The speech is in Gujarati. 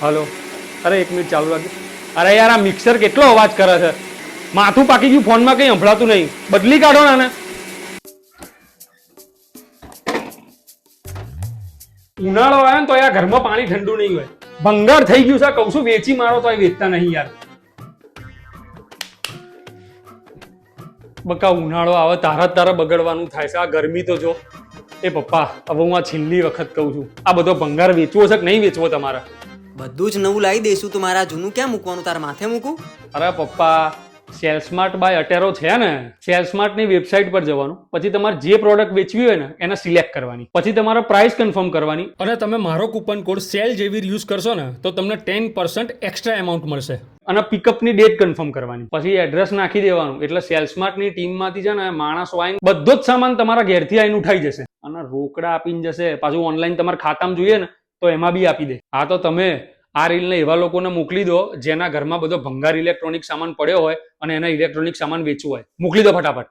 હલો. અરે 1 મિનિટ ચાલુ રાખજો. અરે યાર આ મિક્સર કેટલો અવાજ કરે છે. માથું પાકી ગયું, ફોનમાં કંઈ સંભળાતું નહીં. બદલી કાઢો ને આને. ઉનાળો આવે ને તો આ ઘરમાં પાણી ઠંડુ નહીં હોય. ભંગાર થઈ ગયું છે કહું છું, વેચી મારો તો વેચતા નહીં યાર. બકા ઉનાળો આવે તારા બગડવાનું થાય છે. આ ગરમી તો જો. એ પપ્પા હવે હું આ છેલ્લી વખત કહું છું, આ બધો ભંગાર વેચવો છે કે નહીં વેચવો તમારે? બધું જ નવું લાવી દઈશું તો મારા જૂનું ક્યાં મૂકવાનું, તારા માથે મૂકું? અરે પપ્પા, સેલસ્માર્ટ બાય અટેરો છે ને, સેલસ્માર્ટની વેબસાઇટ પર જવાનું, પછી તમારે જે પ્રોડક્ટ વેચવી હોય ને એને સિલેક્ટ કરવાની, પછી તમારે પ્રાઇસ કન્ફર્મ કરવાની, અને તમે મારો કૂપન કોડ સેલ જેવી યુઝ કરશો ને તો તમને 10% એક્સ્ટ્રા એમાઉન્ટ મળશે. અને પિકઅપની ડેટ કન્ફર્મ કરવાની, પછી એડ્રેસ નાખી દેવાનું, એટલે સેલસ્માર્ટની ટીમમાંથી છે ને માણસો આવીને બધો જ સામાન તમારા ઘેરથી આવીને ઉઠાઈ જશે અને રોકડા આપીને જશે. પાછું ઓનલાઈન તમારા ખાતામાં જોઈએ ને તો એમાં બી આપી દે. હા તો તમે આ રીલને એવા લોકોને મોકલી દો જેના ઘરમાં બધો ભંગાર ઇલેક્ટ્રોનિક સામાન પડ્યો હોય અને એના ઇલેક્ટ્રોનિક સામાન વેચવું હોય. મોકલી દો ફટાફટ.